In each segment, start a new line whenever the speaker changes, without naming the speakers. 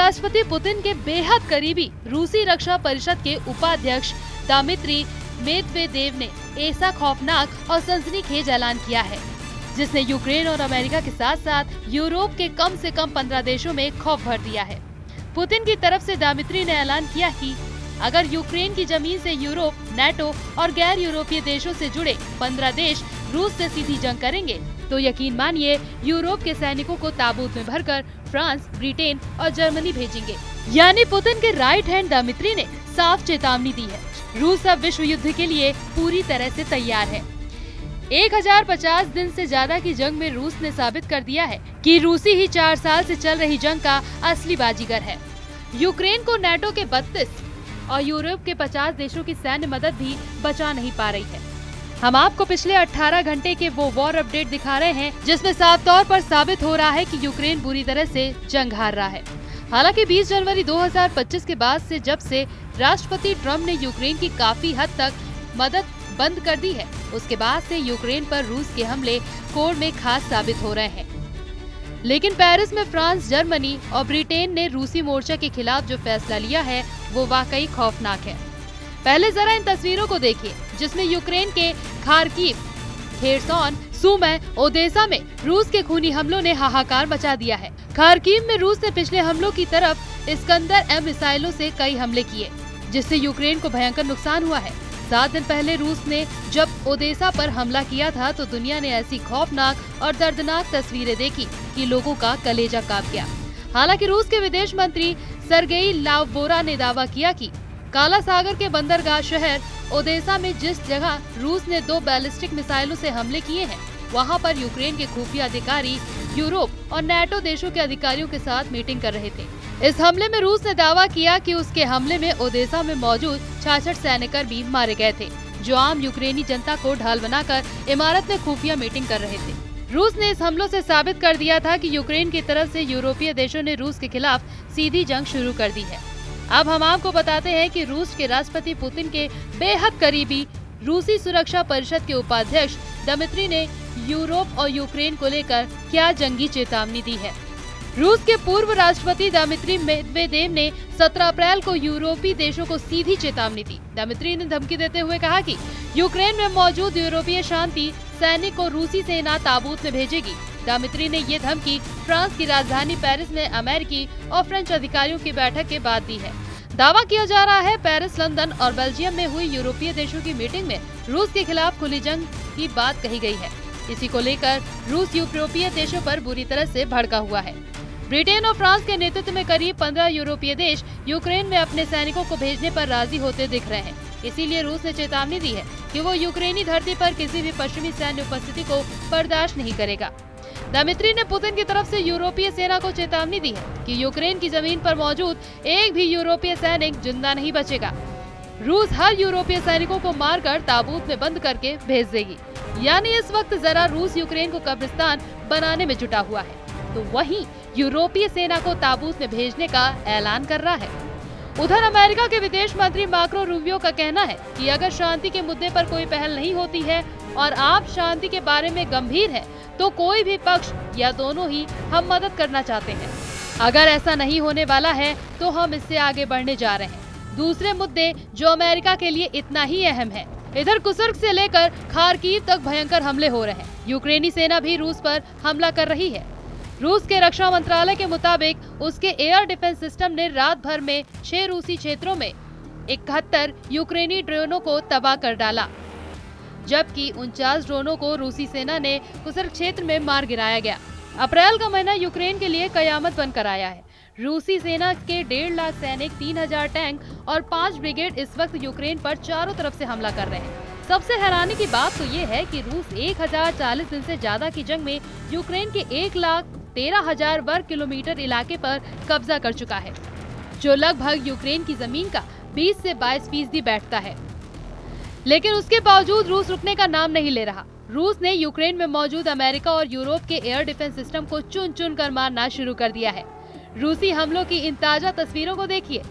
राष्ट्रपति पुतिन के बेहद करीबी रूसी रक्षा परिषद के उपाध्यक्ष दिमित्री मेदवेदेव ने ऐसा खौफनाक और सनसनीखेज ऐलान किया है जिसने यूक्रेन और अमेरिका के साथ साथ यूरोप के कम से कम 15 देशों में खौफ भर दिया है। पुतिन की तरफ से दिमित्री ने ऐलान किया कि अगर यूक्रेन की जमीन से यूरोप, नेटो और गैर यूरोपीय देशों से जुड़े 15 देश रूस से सीधी जंग करेंगे तो यकीन मानिए यूरोप के सैनिकों को ताबूत में भरकर फ्रांस, ब्रिटेन और जर्मनी भेजेंगे। यानी पुतिन के राइट हैंड दिमित्री ने साफ चेतावनी दी है। रूस अब विश्व युद्ध के लिए पूरी तरह से तैयार है। 1050 दिन से ज्यादा की जंग में रूस ने साबित कर दिया है कि रूसी ही 4 साल से चल रही जंग का असली बाजीगर है। यूक्रेन को नेटो के 32 और यूरोप के 50 देशों की सैन्य मदद भी बचा नहीं पा रही है। हम आपको पिछले 18 घंटे के वो वॉर अपडेट दिखा रहे हैं जिसमें साफ तौर पर साबित हो रहा है कि यूक्रेन बुरी तरह से जंग हार रहा है। हालांकि 20 जनवरी 2025 के बाद से जब से राष्ट्रपति ट्रम्प ने यूक्रेन की काफी हद तक मदद बंद कर दी है, उसके बाद से यूक्रेन पर रूस के हमले कोड में खास साबित हो रहे हैं। लेकिन पेरिस में फ्रांस, जर्मनी और ब्रिटेन ने रूसी मोर्चा के खिलाफ जो फैसला लिया है वो वाकई खौफनाक है। पहले जरा इन तस्वीरों को देखिए जिसमें यूक्रेन के खार्किव, खेरसोन, सुमी, ओदेसा में रूस के खूनी हमलों ने हाहाकार मचा दिया है। खार्किव में रूस ने पिछले हमलों की तरफ इस्कंदर-M मिसाइलों से कई हमले किए जिससे यूक्रेन को भयंकर नुकसान हुआ है। 7 दिन पहले रूस ने जब ओदेसा पर हमला किया था तो दुनिया ने ऐसी खौफनाक और दर्दनाक तस्वीरें देखी कि लोगों का कलेजा कांप गया। हालांकि रूस के विदेश मंत्री सर्गेई लावरोव ने दावा किया कि काला सागर के बंदरगाह शहर ओदेसा में जिस जगह रूस ने 2 बैलिस्टिक मिसाइलों से हमले किए हैं, वहां पर यूक्रेन के खुफिया अधिकारी यूरोप और नेटो देशों के अधिकारियों के साथ मीटिंग कर रहे थे। इस हमले में रूस ने दावा किया कि उसके हमले में ओदेसा में मौजूद 66 सैनिक भी मारे गए थे जो आम यूक्रेनी जनता को ढाल बनाकर इमारत में खुफिया मीटिंग कर रहे थे। रूस ने इस हमलों से साबित कर दिया था कि यूक्रेन की तरफ से यूरोपीय देशों ने रूस के खिलाफ सीधी जंग शुरू कर दी है। अब हम आपको बताते हैं कि रूस के राष्ट्रपति पुतिन के बेहद करीबी रूसी सुरक्षा परिषद के उपाध्यक्ष दिमित्री ने यूरोप और यूक्रेन को लेकर क्या जंगी चेतावनी दी है। रूस के पूर्व राष्ट्रपति दिमित्री मेदवेदेव ने 17 अप्रैल को यूरोपीय देशों को सीधी चेतावनी दी। दिमित्री ने धमकी देते हुए कहा कि यूक्रेन में मौजूद यूरोपीय शांति सैनिक को रूसी सेना ताबूत में भेजेगी। दिमित्री ने ये धमकी फ्रांस की राजधानी पेरिस में अमेरिकी और फ्रेंच अधिकारियों की बैठक के बाद दी है। दावा किया जा रहा है पेरिस, लंदन और बेल्जियम में हुई यूरोपीय देशों की मीटिंग में रूस के खिलाफ खुली जंग की बात कही गई है। इसी को लेकर रूस यूरोपीय देशों पर बुरी तरह से भड़का हुआ है। ब्रिटेन और फ्रांस के नेतृत्व में करीब 15 यूरोपीय देश यूक्रेन में अपने सैनिकों को भेजने पर राजी होते दिख रहे हैं। इसीलिए रूस ने चेतावनी दी है कि वो यूक्रेनी धरती पर किसी भी पश्चिमी सैन्य उपस्थिति को बर्दाश्त नहीं करेगा। दिमित्री ने पुतिन की तरफ से यूरोपीय सेना को चेतावनी दी है कि यूक्रेन की जमीन पर मौजूद एक भी यूरोपीय सैनिक जिंदा नहीं बचेगा। रूस हर यूरोपीय सैनिकों को मारकर ताबूत में बंद करके भेज देगी। यानी इस वक्त जरा रूस यूक्रेन को कब्रिस्तान बनाने में जुटा हुआ है तो वहीं यूरोपीय सेना को ताबूत में भेजने का ऐलान कर रहा है। उधर अमेरिका के विदेश मंत्री मार्को रूबियो का कहना है कि अगर शांति के मुद्दे पर कोई पहल नहीं होती है और आप शांति के बारे में गंभीर हैं, तो कोई भी पक्ष या दोनों ही हम मदद करना चाहते हैं। अगर ऐसा नहीं होने वाला है तो हम इससे आगे बढ़ने जा रहे हैं। दूसरे मुद्दे जो अमेरिका के लिए इतना ही अहम है। इधर कुर्स्क से लेकर खार्किव तक भयंकर हमले हो रहे हैं। यूक्रेनी सेना भी रूस पर हमला कर रही है। रूस के रक्षा मंत्रालय के मुताबिक उसके एयर डिफेंस सिस्टम ने रात भर में 6 रूसी क्षेत्रों में 71 यूक्रेनी ड्रोनों को तबाह कर डाला, जबकि 49 ड्रोनों को रूसी सेना ने कुर्स्क क्षेत्र में मार गिराया गया। अप्रैल का महीना यूक्रेन के लिए कयामत बनकर आया है। रूसी सेना के 1.5 लाख सैनिक, 3000 टैंक और 5 ब्रिगेड इस वक्त यूक्रेन पर चारों तरफ से हमला कर रहे हैं। सबसे हैरानी की बात तो ये है कि रूस 1040 दिन से ज्यादा की जंग में यूक्रेन के 1,13,000 वर्ग किलोमीटर इलाके पर कब्जा कर चुका है, जो लगभग यूक्रेन की जमीन का 20 से 22% बैठता है। लेकिन उसके बावजूद रूस रुकने का नाम नहीं ले रहा। रूस ने यूक्रेन में मौजूद अमेरिका और यूरोप के एयर डिफेंस सिस्टम को चुन चुन कर मारना शुरू कर दिया है। रूसी हमलों की इन ताजा तस्वीरों को देखिए।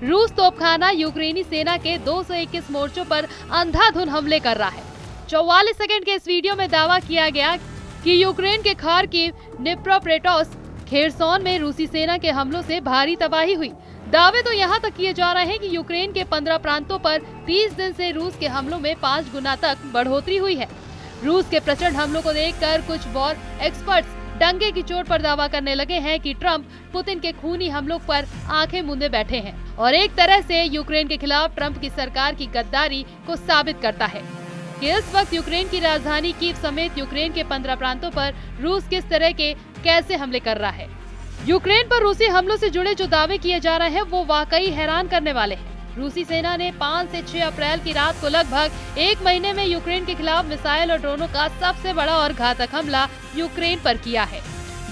रूस तोपखाना यूक्रेनी सेना के 221 मोर्चों पर अंधाधुंध हमले कर रहा है। 44 सेकंड के इस वीडियो में दावा किया गया कि यूक्रेन के खार्किव, निप्रोपेट्रोव्स्क, खेरसौन में रूसी सेना के हमलों से भारी तबाही हुई। दावे तो यहाँ तक किए जा रहे हैं कि यूक्रेन के 15 प्रांतों पर 30 दिन से रूस के हमलों में 5 गुना तक बढ़ोतरी हुई है। रूस के प्रचंड हमलों को देखकर कुछ वॉर एक्सपर्ट्स डंके की चोट पर दावा करने लगे हैं कि ट्रंप पुतिन के खूनी हमलों पर आंखें मूंदे बैठे हैं और एक तरह से यूक्रेन के खिलाफ ट्रंप की सरकार की गद्दारी को साबित करता है कि इस वक्त यूक्रेन की राजधानी कीव समेत यूक्रेन के 15 प्रांतों पर रूस किस तरह के कैसे हमले कर रहा है। यूक्रेन पर रूसी हमलों से जुड़े जो दावे किए जा रहे हैं वो वाकई हैरान करने वाले हैं। रूसी सेना ने 5 से 6 अप्रैल की रात को लगभग 1 महीने में यूक्रेन के खिलाफ मिसाइल और ड्रोनों का सबसे बड़ा और घातक हमला यूक्रेन पर किया है।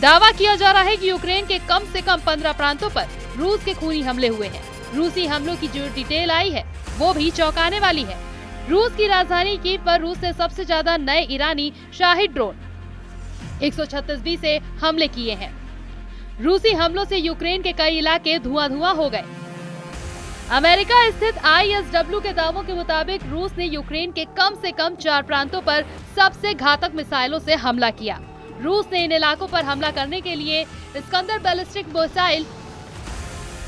दावा किया जा रहा है कि यूक्रेन के कम से कम 15 प्रांतों पर रूस के खूनी हमले हुए हैं। रूसी हमलों की जो डिटेल आई है वो भी चौंकाने वाली है। रूस की राजधानी कीव पर रूस ने सबसे ज्यादा नए ईरानी शाहिद ड्रोन 136B से हमले किए हैं। रूसी हमलों से यूक्रेन के कई इलाके धुआं हो गए। अमेरिका स्थित ISW के दावों के मुताबिक रूस ने यूक्रेन के कम से कम 4 प्रांतों पर सबसे घातक मिसाइलों से हमला किया। रूस ने इन इलाकों पर हमला करने के लिए Iskander ballistic missile,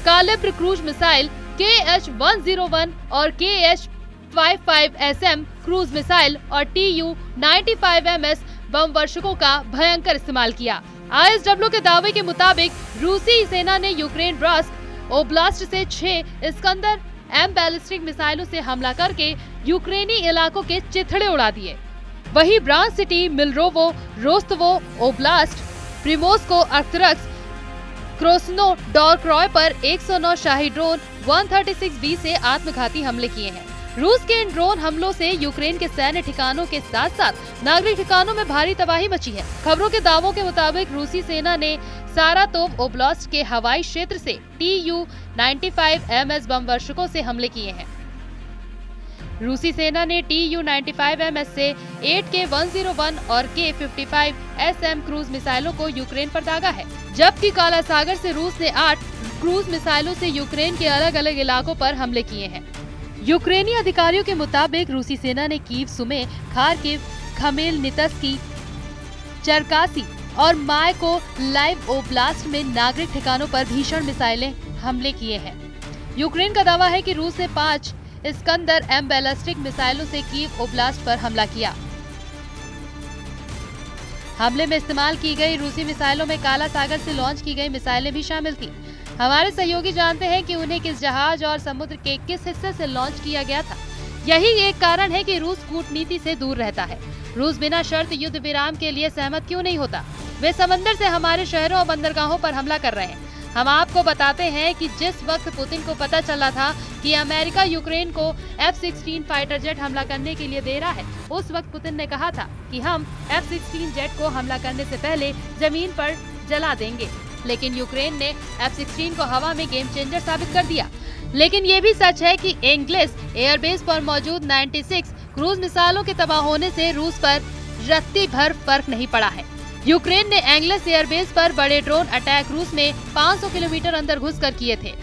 Kalibr cruise missile, KH-101 और KH-55SM क्रूज मिसाइल और Tu-95MS बम वर्षकों का भयंकर इस्तेमाल किया। ISW के दावे के मुताबिक रूसी सेना ने यूक्रेन ब्रास्क ओब्लास्ट से 6 इस्कंदर M बैलिस्टिक मिसाइलों से हमला करके यूक्रेनी इलाकों के चिथड़े उड़ा दिए। वहीं ब्रांच सिटी, मिलरोवो, रोस्तवो ओब्लास्ट, प्रिमोस्को, अर्थरक्स, क्रोस्नो डॉर्क्रॉय पर 109 शाही ड्रोन 136B से आत्मघाती हमले किए हैं। रूस के इन ड्रोन हमलों से यूक्रेन के सैन्य ठिकानों के साथ साथ नागरिक ठिकानों में भारी तबाही मची है। खबरों के दावों के मुताबिक रूसी सेना ने सारातोव ओब्लास्ट के हवाई क्षेत्र से Tu-95MS बम वर्षकों से हमले किए हैं। रूसी सेना ने Tu-95MS से 8 K-101 और K-55SM क्रूज मिसाइलों को यूक्रेन पर दागा है, जबकि काला सागर से रूस ने 8 क्रूज मिसाइलों से यूक्रेन के अलग अलग इलाकों पर हमले किए हैं। यूक्रेनी अधिकारियों के मुताबिक रूसी सेना ने कीव, सुमे, खार्किव, खमेलनित्स्की, चरकासी और मायकोलाइव ओब्लास्ट में नागरिक ठिकानों पर भीषण मिसाइलें हमले किए हैं। यूक्रेन का दावा है कि रूस ने 5 इस्कंदर M बैलिस्टिक मिसाइलों से कीव ओब्लास्ट पर हमला किया। हमले में इस्तेमाल की गई रूसी मिसाइलों में काला सागर से लॉन्च की गई मिसाइलें भी शामिल थी। हमारे सहयोगी जानते हैं कि उन्हें किस जहाज और समुद्र के किस हिस्से से लॉन्च किया गया था। यही एक कारण है कि रूस कूटनीति से दूर रहता है। रूस बिना शर्त युद्ध विराम के लिए सहमत क्यों नहीं होता? वे समंदर से हमारे शहरों और बंदरगाहों पर हमला कर रहे हैं। हम आपको बताते हैं कि जिस वक्त पुतिन को पता चला था कि अमेरिका यूक्रेन को F-16 फाइटर जेट हमला करने के लिए दे रहा है, उस वक्त पुतिन ने कहा था कि हम F-16 जेट को हमला करने से पहले जमीन पर जला देंगे। लेकिन यूक्रेन ने F-16 को हवा में गेम चेंजर साबित कर दिया। लेकिन ये भी सच है कि एंग्लिस एयरबेस पर मौजूद 96 क्रूज मिसाइलों के तबाह होने से रूस पर रत्ती भर फर्क नहीं पड़ा है। यूक्रेन ने एंग्लिस एयरबेस पर बड़े ड्रोन अटैक रूस में 500 किलोमीटर अंदर घुसकर किए थे।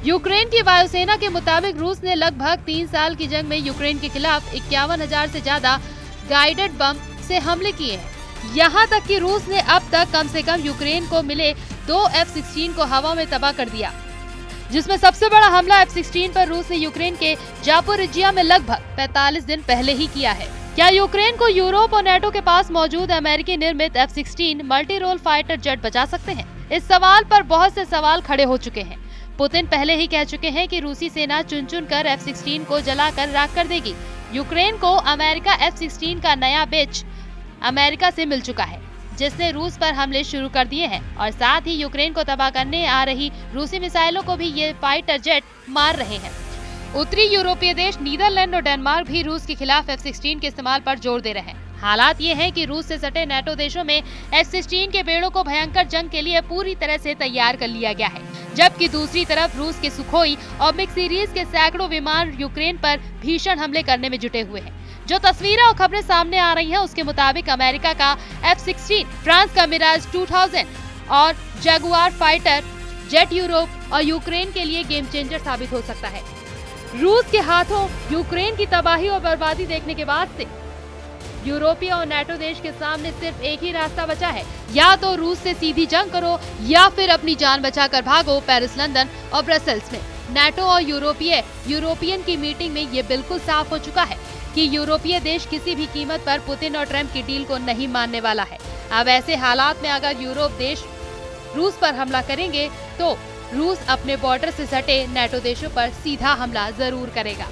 यूक्रेन की वायुसेना के मुताबिक रूस ने लगभग 3 साल की जंग में यूक्रेन के खिलाफ 51,000 से ज्यादा गाइडेड बम से हमले किए हैं। यहाँ तक कि रूस ने अब तक कम से कम यूक्रेन को मिले 2 F-16 को हवा में तबाह कर दिया, जिसमें सबसे बड़ा हमला F-16 पर रूस ने यूक्रेन के जापोरिजिया में लगभग 45 दिन पहले ही किया है। क्या यूक्रेन को यूरोप और नेटो के पास मौजूद अमेरिकी निर्मित F-16 multi role fighter jet बचा सकते हैं? इस सवाल पर बहुत से सवाल खड़े हो चुके हैं। पुतिन पहले ही कह चुके हैं कि रूसी सेना चुन चुन कर F-16 को जलाकर राख कर देगी। यूक्रेन को अमेरिका F-16 का नया बैच अमेरिका से मिल चुका है, जिसने रूस पर हमले शुरू कर दिए हैं और साथ ही यूक्रेन को तबाह करने आ रही रूसी मिसाइलों को भी ये फाइटर जेट मार रहे हैं। उत्तरी यूरोपीय देश नीदरलैंड और डेनमार्क भी रूस के खिलाफ F-16 के इस्तेमाल पर जोर दे रहे हैं। हालात ये हैं कि रूस से सटे नेटो देशों में F-16 के बेड़ों को भयंकर जंग के लिए पूरी तरह से तैयार कर लिया गया है, जबकि दूसरी तरफ रूस के सुखोई और मिग सीरीज के सैकड़ों विमान यूक्रेन पर भीषण हमले करने में जुटे हुए हैं। जो तस्वीरें और खबरें सामने आ रही हैं उसके मुताबिक अमेरिका का F-16, फ्रांस का मिराज 2000 और जगुआर फाइटर जेट यूरोप और यूक्रेन के लिए गेम चेंजर साबित हो सकता है। रूस के हाथों यूक्रेन की तबाही और बर्बादी देखने के बाद से यूरोपीय और नाटो देश के सामने सिर्फ एक ही रास्ता बचा है, या तो रूस से सीधी जंग करो या फिर अपनी जान बचाकर भागो पेरिस, लंदन और ब्रसेल्स में। नाटो और यूरोपियन की मीटिंग में ये बिल्कुल साफ हो चुका है कि यूरोपीय देश किसी भी कीमत पर पुतिन और ट्रंप की डील को नहीं मानने वाला है। अब ऐसे हालात में अगर यूरोप देश रूस पर हमला करेंगे तो रूस अपने बॉर्डर से सटे नाटो देशों पर सीधा हमला जरूर करेगा।